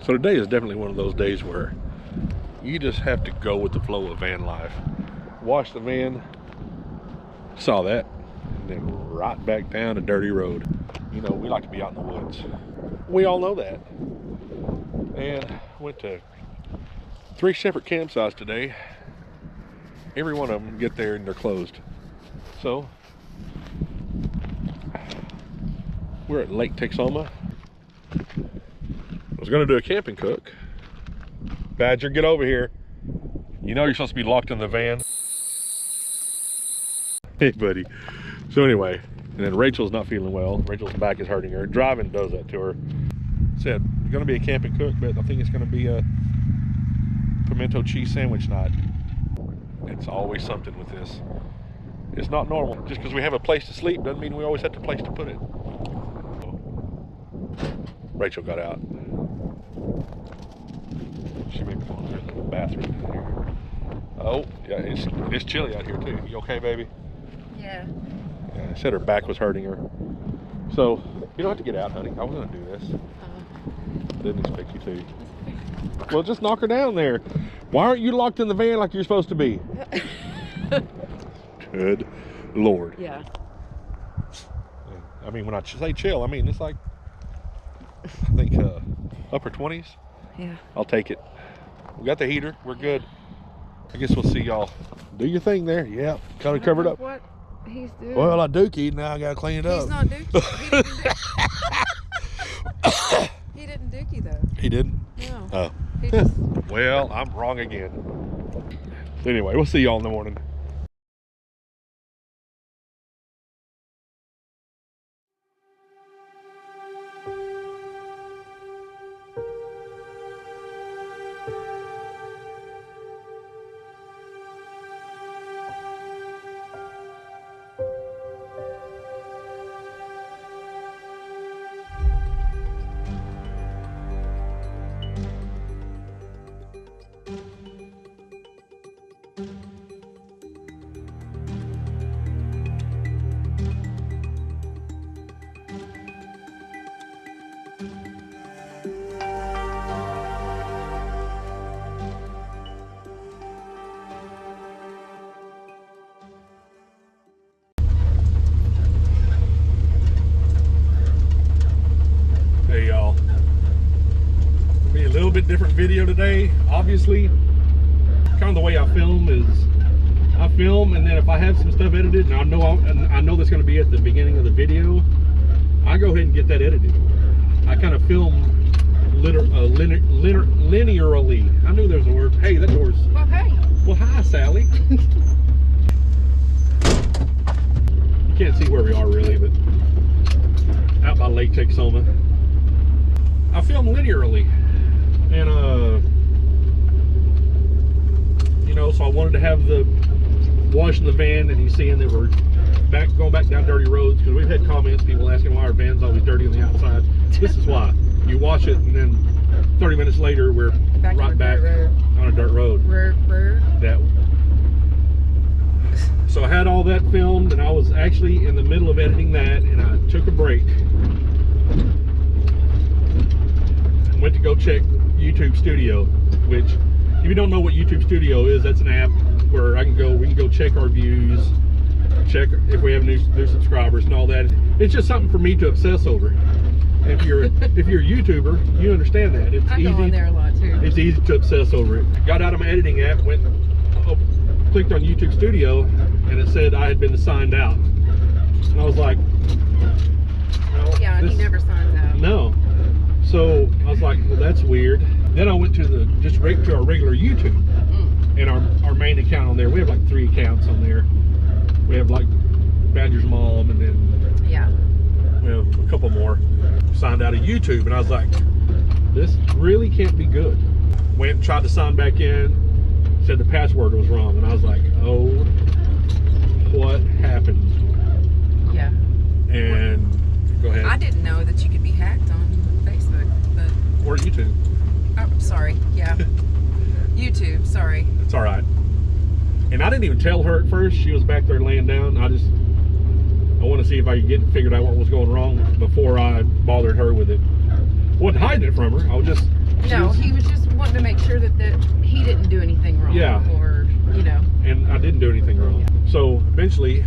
So today is definitely one of those days where you just have to go with the flow of van life. Wash the van, saw that, and then right back down a dirty road. You know, we like to be out in the woods. We all know that. And went to 3 separate campsites today. Every one of them get there and they're closed. So we're at Lake Texoma. I was gonna do a camping cook. Badger, get over here. You know you're supposed to be locked in the van. Hey buddy. So anyway, and then Rachel's not feeling well. Rachel's back is hurting her. Driving does that to her. Said, you're gonna be a camping cook, but I think it's gonna be a pimento cheese sandwich night. It's always something with this. It's not normal. Just because we have a place to sleep doesn't mean we always have a place to put it. Rachel got out. She may be going to the bathroom in here. Oh, yeah, it's chilly out here too. You okay, baby? Yeah. Yeah, I said her back was hurting her. So, you don't have to get out, honey. I was going to do this. Didn't expect you to. Well, just knock her down there. Why aren't you locked in the van like you're supposed to be? Good Lord. Yeah. I mean, when I say chill, I mean, it's like, I think upper 20s. Yeah. I'll take it. We got the heater. We're good. I guess we'll see y'all. Do your thing there. Yeah. Kind of covered up. What he's doing. Well, I dookied. Now I got to clean it up. He's not dookie. He didn't dookie though. He didn't? No. Oh. He just... Well, I'm wrong again. Anyway, we'll see y'all in the morning. Hey y'all, be a little bit different video today. Obviously, kind of the way I film is I film, and then if I have some stuff edited, and I know that's going to be at the beginning of the video, I go ahead and get that edited. I kind of film linearly. I knew there was a word. Hey, that door's. Well, hey. Well, hi, Sally. You can't see where we are really, but out by Lake Texoma. I film linearly, and you know, so I wanted to have the washing the van, and you seeing that we're going back down dirty roads, because we've had comments, people asking why our van's always dirty on the outside. This is why. You wash it, and then 30 minutes later we're right back on a dirt road. That. So I had all that filmed, and I was actually in the middle of editing that, and I took a break. Went to go check YouTube Studio, which, if you don't know what YouTube Studio is, that's an app where we can go check our views, check if we have new subscribers and all that. It's just something for me to obsess over. If you're a YouTuber, you understand that. It's easy. I go on there a lot too. It's easy to obsess over it. Got out of my editing app, clicked on YouTube Studio, and it said I had been signed out. And I was like, no, yeah, he never signs out. No. So I was like, well, that's weird. Then I went to to our regular YouTube, and our main account on there. We have like 3 accounts on there. We have like Badger's mom, and then we have a couple more. Signed out of YouTube, and I was like, this really can't be good. Went and tried to sign back in, said the password was wrong, and I was like, oh, what happened? Yeah. And go ahead. I didn't know that you could be hacked on Facebook, but... Or YouTube. Oh, sorry, yeah. YouTube, sorry. It's all right. And I didn't even tell her at first. She was back there laying down. I want to see if I could get figured out what was going wrong before I bothered her with it. wasn't hiding it from her. I was just No, he was just wanting to make sure that he didn't do anything wrong. Yeah. Or, you know. And I didn't do anything wrong. So eventually,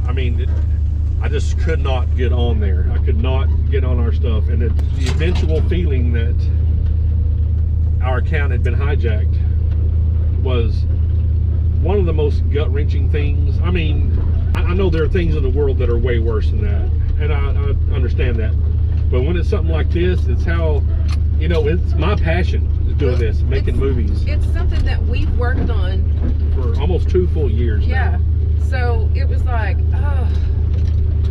I mean, I just could not get on there. I could not get on our stuff. And the eventual feeling that our account had been hijacked was one of the most gut-wrenching things. I mean, I know there are things in the world that are way worse than that. And I understand that. But when it's something like this, it's how, you know, it's my passion is doing this, making movies. It's something that we've worked on for almost 2 full years now. So it was like, oh.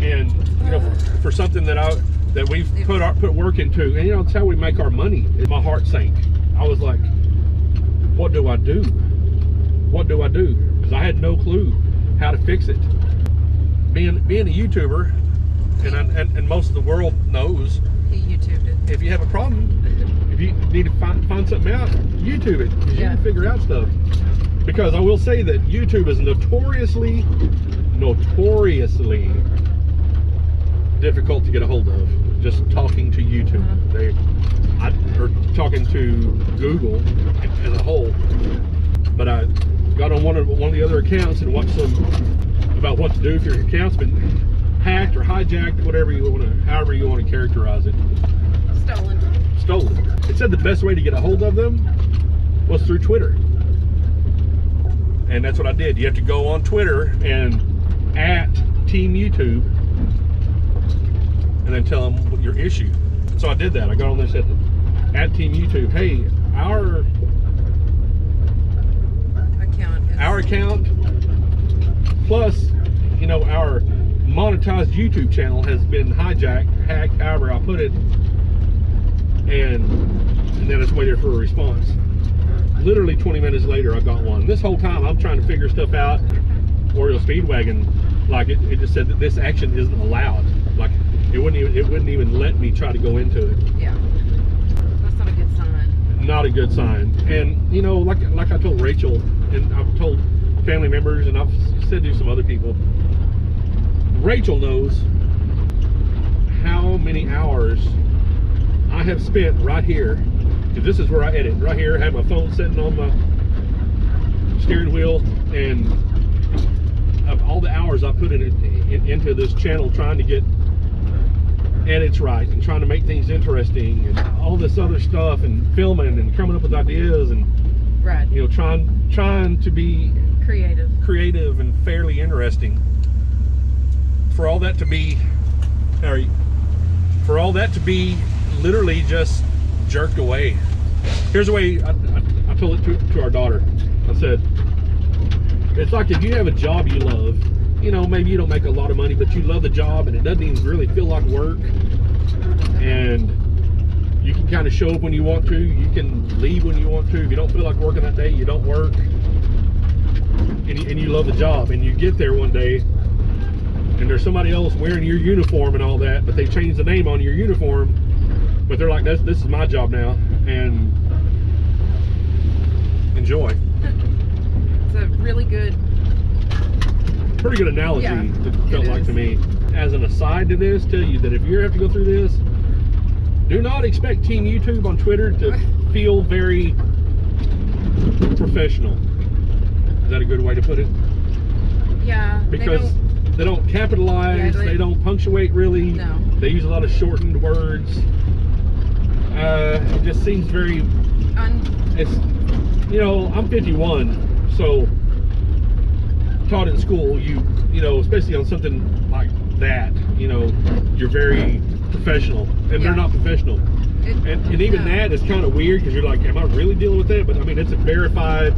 And you know, for something that we've put work into, and you know, it's how we make our money. My heart sank. I was like, what do I do? What do I do? Because I had no clue how to fix it. Being a YouTuber, and most of the world knows, He YouTubed it. if you have a problem, if you need to find something out, YouTube it. Because you can figure out stuff. Because I will say that YouTube is notoriously difficult to get a hold of. Just talking to YouTube, or talking to Google as a whole. But I got on one of the other accounts and watched some about what to do if your account's been hacked or hijacked, however you want to characterize it. Stolen. It said the best way to get a hold of them was through Twitter. And that's what I did. You have to go on Twitter and @ Team YouTube and then tell them what your issue. So I did that. I got on there and said @ Team YouTube, hey, our account plus, you know, our monetized YouTube channel has been hijacked, hacked, however I put it, and then I just waited for a response. Literally 20 minutes later, I got one. This whole time, I'm trying to figure stuff out. Oriole Speedwagon, like it just said that this action isn't allowed. Like it wouldn't even let me try to go into it. Yeah, that's not a good sign. Not a good sign. And you know, like I told Rachel, and I've told family members, and I've said to some other people. Rachel knows how many hours I have spent right here, because this is where I edit. Right here, I have my phone sitting on my steering wheel, and of all the hours I put into this channel trying to get edits right and trying to make things interesting and all this other stuff and filming and coming up with ideas and you know, trying to be creative and fairly interesting. For all that to be literally just jerked away. Here's the way I told it to our daughter. I said, it's like if you have a job you love, you know, maybe you don't make a lot of money, but you love the job and it doesn't even really feel like work, and you can kind of show up when you want to, you can leave when you want to. If you don't feel like working that day, you don't work, and you love the job, and you get there one day and there's somebody else wearing your uniform and all that, but they changed the name on your uniform, but they're like, this is my job now, and enjoy. It's a really good, pretty good analogy. It felt like to me. As an aside to this, tell you that if you have to go through this, do not expect Team YouTube on Twitter to feel very professional. Is that a good way to put it? Yeah. Because they don't capitalize, they don't punctuate really. No. They use a lot of shortened words. It just seems very, it's, you know, I'm 51, so taught in school, you know, especially on something like that, you know, you're very professional, and they're not professional. And even that is kind of weird, because you're like, am I really dealing with that? But I mean, it's a verified.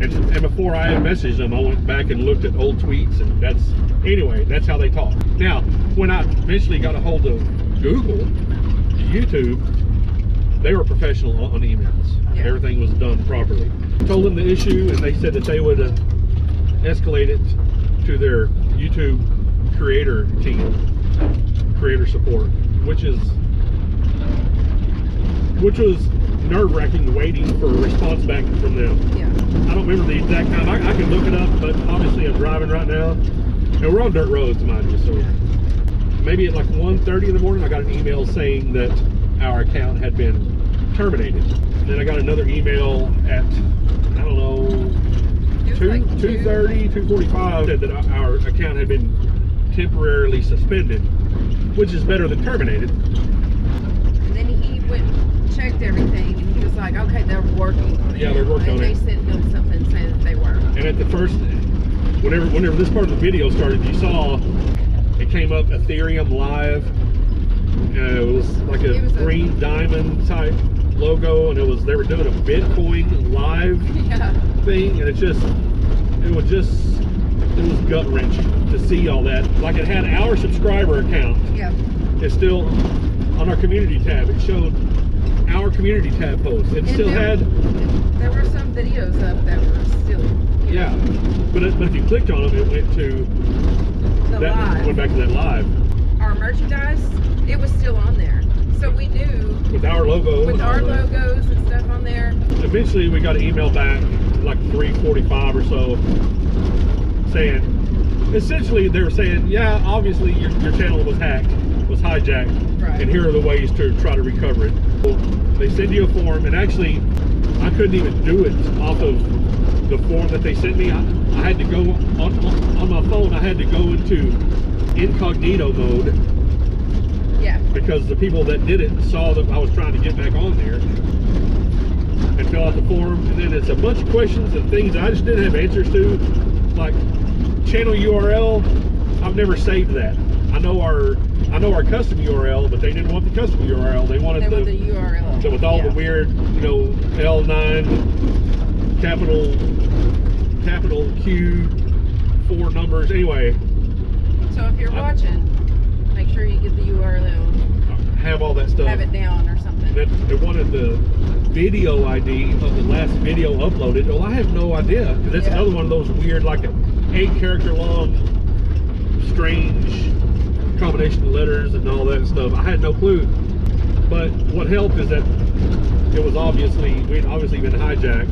And before I had messaged them, I went back and looked at old tweets, and that's how they talk. Now, when I eventually got a hold of Google, YouTube, they were professional on emails. Yeah. Everything was done properly. Told them the issue, and they said that they would escalate it to their YouTube creator team, creator support, which was nerve-wracking, waiting for a response back from them. Yeah. I don't remember the exact time. I can look it up, but obviously I'm driving right now, and we're on dirt roads, mind you. So maybe at like 1:30 in the morning, I got an email saying that our account had been terminated. And then I got another email at, I don't know, 2:30, 2:45, said that our account had been temporarily suspended, which is better than terminated. And then he went and checked everything, and he was like, okay, they're working on it. Yeah, they're working on it. And they sent him something saying that they were. And at the first, whenever this part of the video started, you saw it came up Ethereum Live. It was like a green diamond type logo, and they were doing a Bitcoin live thing, and it was gut wrenching to see all that. Like, it had our subscriber account. Yeah. It's still on our community tab. It showed our community tab posts. It still had. There were some videos up that were still. Yeah, but if you clicked on them, it went to the live. Went back to that live. Our merchandise, it was still on there, so we knew with our logo. With our logos and stuff on there. Eventually, we got an email back like 3:45 or so, saying, essentially, they were saying, yeah, obviously your channel was hacked, was hijacked, right, and here are the ways to try to recover it. So they send you a form, and actually, I couldn't even do it off of the form that they sent me. I had to go on my phone. I had to go into incognito mode. Yeah. Because the people that did it saw that I was trying to get back on there and fill out the form, and then it's a bunch of questions and things that I just didn't have answers to, like channel URL. I've never saved that. I know our custom URL, but they didn't want the custom URL. They wanted the URL with all the weird, L9 capital Q 4 numbers. Anyway. So if you're watching, make sure you get the URL. Have all that stuff. Have it down or something. They wanted the video ID of the last video uploaded. Well, I have no idea, because it's another one of those weird, like an 8-character long, strange combination of letters and all that stuff. I had no clue. But what helped is that we'd obviously been hijacked.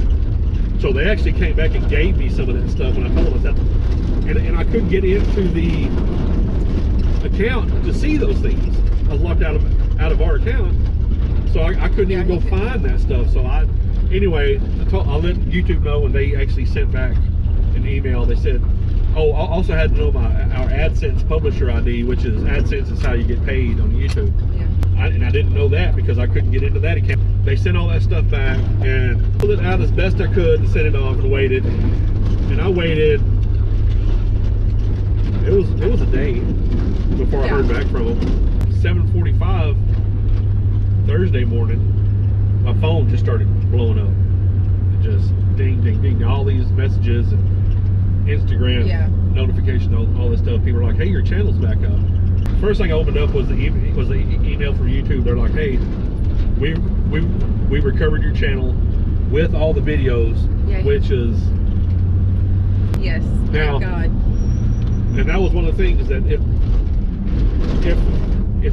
So they actually came back and gave me some of that stuff, and I told us that, and I couldn't get into the account to see those things. I was locked out of our account, so I couldn't even go find that stuff. So anyway, I'll let YouTube know, and they actually sent back an email. They said, oh, I also had to know our AdSense publisher ID, which is AdSense is how you get paid on YouTube. Yeah. And I didn't know that because I couldn't get into that account. They sent all that stuff back and pulled it out as best I could and sent it off and waited. And I waited. It was a day before I heard back from them. 7:45 Thursday morning, my phone just started blowing up. It just ding, ding, ding. All these messages and Instagram notifications, all this stuff. People are like, "Hey, your channel's back up." First thing I opened up was the email from YouTube. They're like, "Hey, we recovered your channel with all the videos," which is thank God. And that was one of the things that if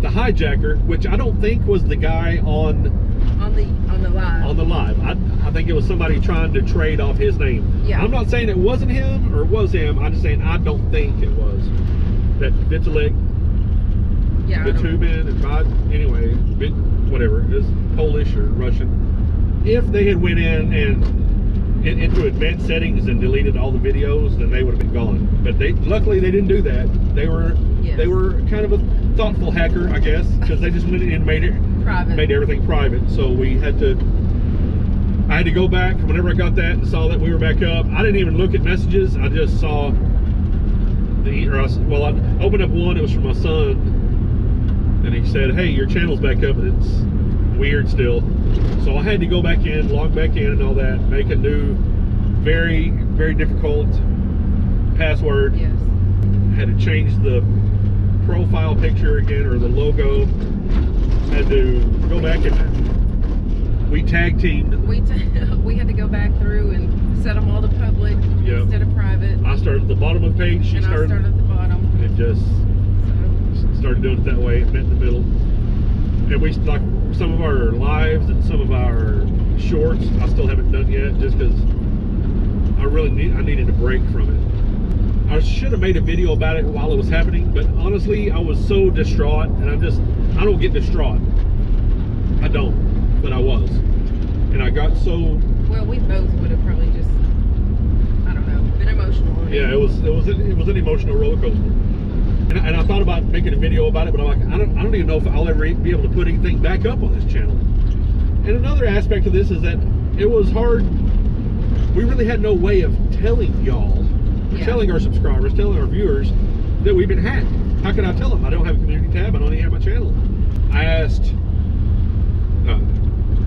the hijacker, which I don't think was the guy on the live, I think it was somebody trying to trade off his name. Yeah. I'm not saying it wasn't him or it was him. I'm just saying I don't think it was. That Vitalik, Vitubin, and anyway, whatever, it was Polish or Russian. If they had went in and into advanced settings and deleted all the videos, then they would have been gone. But luckily they didn't do that. They were kind of a thoughtful hacker, I guess, because they just went in and made everything private. So I had to go back whenever I got that and saw that we were back up. I didn't even look at messages. I just saw I opened up one. It was from my son, and he said, "Hey, your channel's back up, but it's weird still." So I had to go back in, log back in and all that, make a new, very, very difficult password. Yes. Had to change the profile picture again, or the logo. Had to go back and we tag teamed. We had to go back through and set them all to public instead of private. I started at the bottom of the page. She started at the bottom. And just started doing it that way. Met in the middle. And we, like, some of our lives and some of our shorts, I still haven't done yet, just because I needed a break from it. I should have made a video about it while it was happening, but honestly, I was so distraught, and I don't get distraught. I don't, but I was. And I got so... Well, we both would have probably just, I don't know, been emotional. Yeah, it was an emotional roller coaster. And I thought about making a video about it, but I'm like, I don't even know if I'll ever be able to put anything back up on this channel. And another aspect of this is that it was hard. We really had no way of telling y'all, telling our subscribers, telling our viewers that we've been hacked. How can I tell them? I don't have a community tab. I don't even have my channel. I asked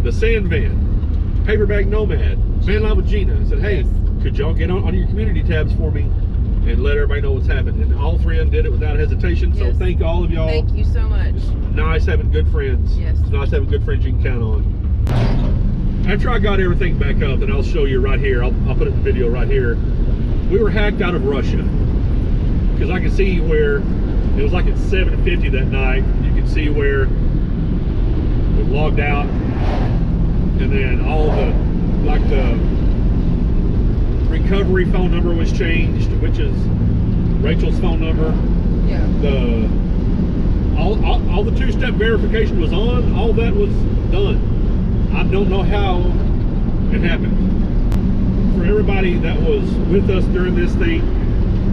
the Sand Van, Paperback Nomad, Vanlife with Gina. I said, hey, could y'all get on your community tabs for me and let everybody know what's happening? And all three of them did it without hesitation. So thank all of y'all. Thank you so much. It's nice having good friends. Yes. It's nice having good friends you can count on. After I got everything back up, and I'll show you right here, I'll put it in the video right here. We were hacked out of Russia. Because I can see where it was like at 7:50 that night. You can see where we logged out, and then all the recovery phone number was changed, which is Rachel's phone number. Yeah. All the two-step verification was on. All that was done. I don't know how it happened. For everybody that was with us during this thing,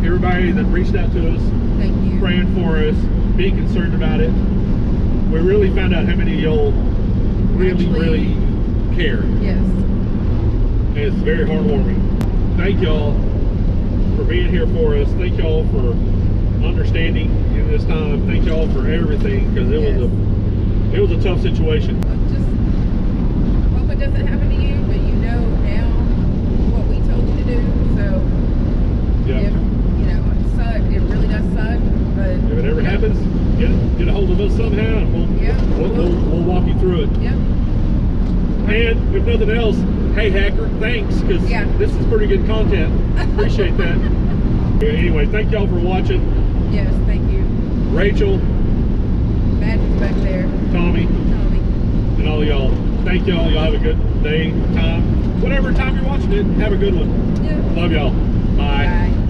everybody that reached out to us, thank you, praying for us, being concerned about it, we really found out how many of y'all really care. Yes. And it's very heartwarming. Thank y'all for being here for us. Thank y'all for understanding in this time. Thank y'all for everything, because it was a tough situation. Well, just hope it doesn't happen to you, but you know now what we told you to do. So if it sucked, it really does suck. But if it ever happens, get a hold of us somehow, and we'll walk you through it. Yep. And if nothing else, hey hacker, thanks, because this is pretty good content. Appreciate that. Anyway, thank y'all for watching. Yes, thank you. Rachel, Madden's back there. Tommy, and all y'all. Thank y'all. Y'all have a good day, time, whatever time you're watching it. Have a good one. Yeah. Love y'all. Bye. Bye.